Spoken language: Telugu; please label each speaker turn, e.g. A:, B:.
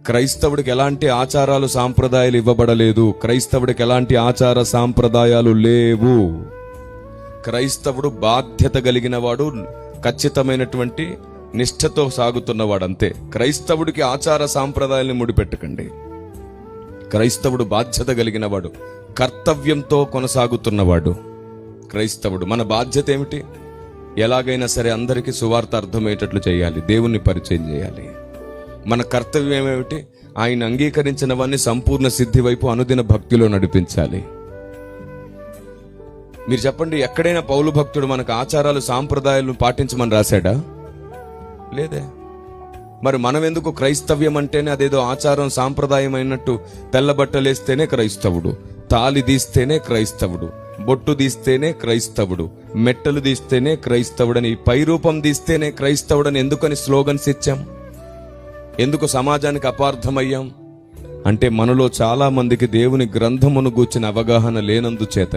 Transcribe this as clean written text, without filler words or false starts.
A: క్రైస్తవుడికి ఎలాంటి ఆచారాలు సాంప్రదాయాలు ఇవ్వబడలేదు. క్రైస్తవుడికి ఎలాంటి ఆచార సాంప్రదాయాలు లేవు. క్రైస్తవుడు బాధ్యత కలిగిన వాడు, ఖచ్చితమైనటువంటి నిష్ఠతో సాగుతున్నవాడు అంతే. క్రైస్తవుడికి ఆచార సాంప్రదాయాలను ముడిపెట్టకండి. క్రైస్తవుడు బాధ్యత కలిగిన వాడు, కర్తవ్యంతో కొనసాగుతున్నవాడు క్రైస్తవుడు. మన బాధ్యత ఏమిటి? ఎలాగైనా సరే అందరికీ సువార్త అర్థమయ్యేటట్లు చేయాలి, దేవుణ్ణి పరిచయం చేయాలి. మన కర్తవ్యం ఏమిటి? ఆయన అంగీకరించినవన్నీ సంపూర్ణ సిద్ధి వైపు అనుదిన భక్తిలో నడిపించాలి. మీరు చెప్పండి, ఎక్కడైనా పౌలు భక్తుడు మనకు ఆచారాలు సాంప్రదాయాలను పాటించమని రాశాడా? లేదే. మరి మనం ఎందుకు క్రైస్తవ్యం అంటేనే అదేదో ఆచారం సాంప్రదాయం అయినట్టు తెల్లబట్టలేస్తేనే క్రైస్తవుడు, తాలి తీస్తేనే క్రైస్తవుడు, బొట్టు తీస్తేనే క్రైస్తవుడు, మెట్టలు తీస్తేనే క్రైస్తవుడని, పైరూపం తీస్తేనే క్రైస్తవుడని ఎందుకని స్లోగన్స్ ఇచ్చాం? ఎందుకు సమాజానికి అపార్థమయ్యాం? అంటే మనలో చాలా మందికి దేవుని గ్రంథమును గూర్చిన అవగాహన లేనందుచేత.